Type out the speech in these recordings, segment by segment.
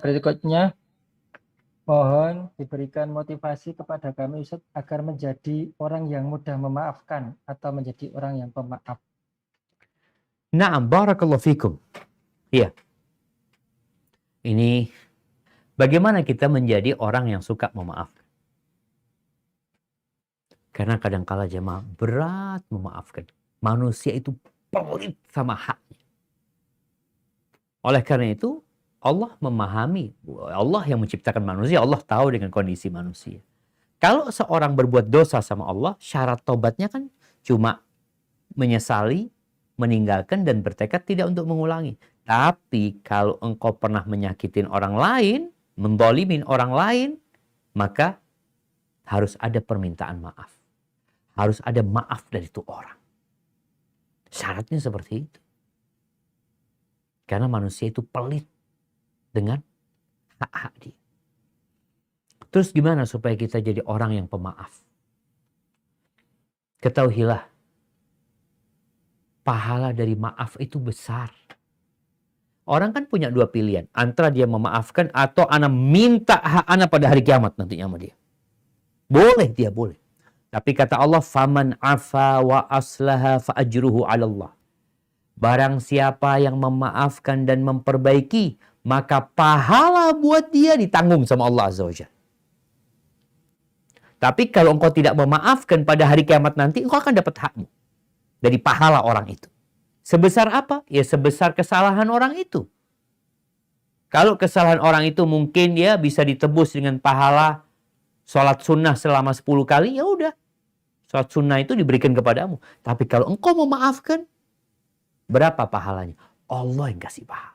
Berikutnya, mohon diberikan motivasi kepada kami Ustaz agar menjadi orang yang mudah memaafkan atau menjadi orang yang pemaaf. Na'am, barakallahu fikum. Iya. Ini bagaimana kita menjadi orang yang suka memaafkan. Karena kadangkala jemaah berat memaafkan. Manusia itu pelit sama haknya. Oleh karena itu, Allah memahami. Allah yang menciptakan manusia, Allah tahu dengan kondisi manusia. Kalau seorang berbuat dosa sama Allah, syarat tobatnya kan cuma menyesali, meninggalkan, dan bertekad tidak untuk mengulangi. Tapi kalau engkau pernah menyakitin orang lain, mendolimin orang lain, maka harus ada permintaan maaf. Harus ada maaf dari itu orang. Syaratnya seperti itu. Karena manusia itu pelit dengan hak-hak dia. Terus gimana supaya kita jadi orang yang pemaaf? Ketahuilah, pahala dari maaf itu besar. Orang kan punya dua pilihan. Antara dia memaafkan atau ana minta hak ana pada hari kiamat nantinya sama dia. Boleh, dia boleh. Tapi kata Allah, faman afa wa aslaha fa ajruhu 'ala Allah. Barang siapa yang memaafkan dan memperbaiki, maka pahala buat dia ditanggung sama Allah Azza wa Jalla. Tapi kalau engkau tidak memaafkan pada hari kiamat nanti, engkau akan dapat hakmu dari pahala orang itu. Sebesar apa? Ya sebesar kesalahan orang itu. Kalau kesalahan orang itu mungkin dia bisa ditebus dengan pahala sholat sunnah selama 10 kali, ya udah. Sholat sunnah itu diberikan kepadamu. Tapi kalau engkau memaafkan, berapa pahalanya? Allah yang kasih pahala.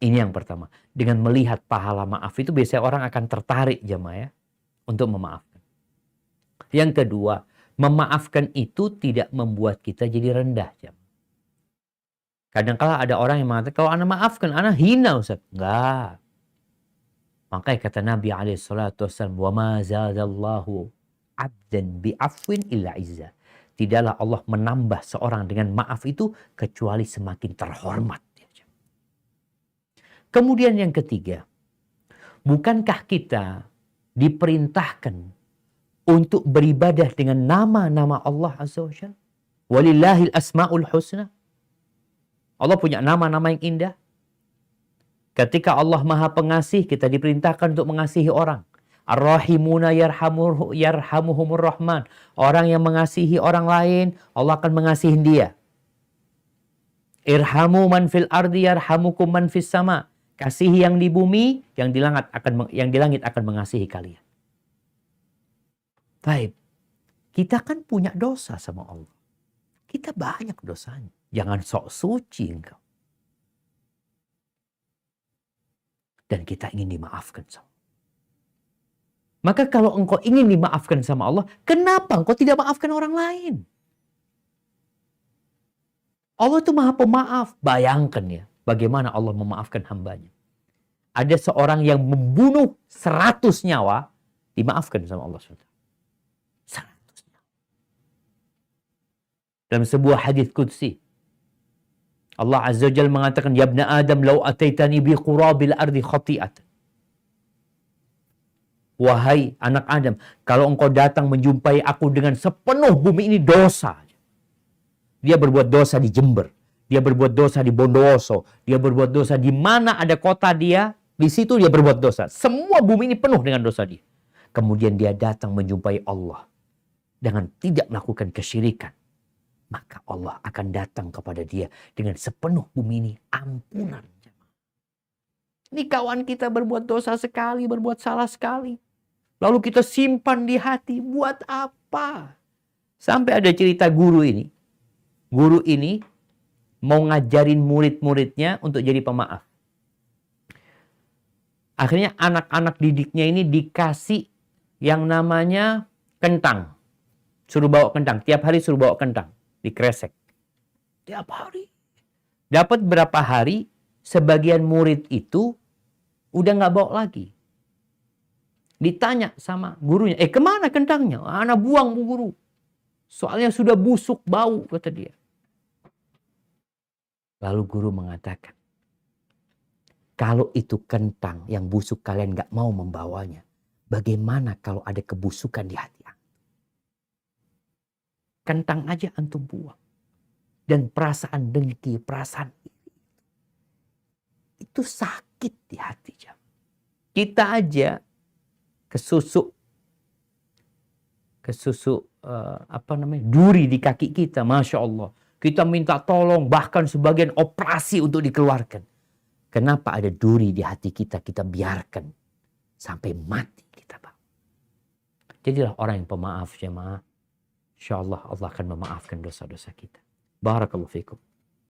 Ini yang pertama. Dengan melihat pahala maaf itu biasanya orang akan tertarik jemaah ya, untuk memaafkan. Yang kedua, memaafkan itu tidak membuat kita jadi rendah jemaah. Kadang-kala ada orang yang mengatakan, kalau ana maafkan, ana hina Ustaz. Enggak. Makanya kata Nabi SAW, وَمَا زَادَ اللَّهُ عَبْدًا بِعَفْوٍ إِلَّا عِزَّةً. Tidaklah Allah menambah seorang dengan maaf itu kecuali semakin terhormat. Kemudian yang ketiga, bukankah kita diperintahkan untuk beribadah dengan nama-nama Allah Azza wa Jalla? Walillahil asma'ul husna. Allah punya nama-nama yang indah. Ketika Allah Maha Pengasih, kita diperintahkan untuk mengasihi orang. Ar-Rahimuna yarhamuhumur Rahman. Orang yang mengasihi orang lain, Allah akan mengasihi dia. Irhamu man fil ardi yarhamukum man fis sama. Kasihi yang di bumi, yang di langit akan mengasihi kalian. Baik. Kita kan punya dosa sama Allah. Kita banyak dosanya. Jangan sok suci engkau. Dan kita ingin dimaafkan sama Allah. Maka kalau engkau ingin dimaafkan sama Allah, kenapa engkau tidak maafkan orang lain? Allah itu Maha Pemaaf. Bayangkan ya, bagaimana Allah memaafkan hambanya. Ada seorang yang membunuh 100 nyawa, dimaafkan sama Allah SWT. 100 nyawa. Dalam sebuah hadis qudsi, Allah Azza wa Jalla mengatakan, Ya ibna Adam, lau ataitani bi qurabil ardi khati'atan. Wahai anak Adam, kalau engkau datang menjumpai aku dengan sepenuh bumi ini dosa. Dia berbuat dosa di Jember. Dia berbuat dosa di Bondowoso. Dia berbuat dosa di mana ada kota dia. Di situ dia berbuat dosa. Semua bumi ini penuh dengan dosa dia. Kemudian dia datang menjumpai Allah. Dengan tidak melakukan kesyirikan. Maka Allah akan datang kepada dia dengan sepenuh bumi ini ampunan. Ini kawan kita berbuat dosa sekali, berbuat salah sekali. Lalu kita simpan di hati, buat apa? Sampai ada cerita guru ini. Guru ini mau ngajarin murid-muridnya untuk jadi pemaaf. Akhirnya anak-anak didiknya ini dikasih yang namanya kentang. Suruh bawa kentang. Tiap hari suruh bawa kentang. Dikresek. Tiap hari. Dapat berapa hari, sebagian murid itu udah nggak bawa lagi. Ditanya sama gurunya, kemana kentangnya? Anak buang bu guru. Soalnya sudah busuk bau, kata dia. Lalu guru mengatakan, Kalau itu kentang yang busuk kalian gak mau membawanya, bagaimana kalau ada kebusukan di hati antum? Kentang aja antum buang. Dan perasaan dengki, perasaan iri, itu sakit di hati. Kita aja kesusuk duri di kaki kita, Masya Allah. Kita minta tolong, bahkan sebagian operasi untuk dikeluarkan. Kenapa ada duri di hati kita, kita biarkan sampai mati kita, Bang. Jadilah orang yang pemaaf, jemaah. Insya Allah, Allah akan memaafkan dosa-dosa kita. Barakallahu fikum.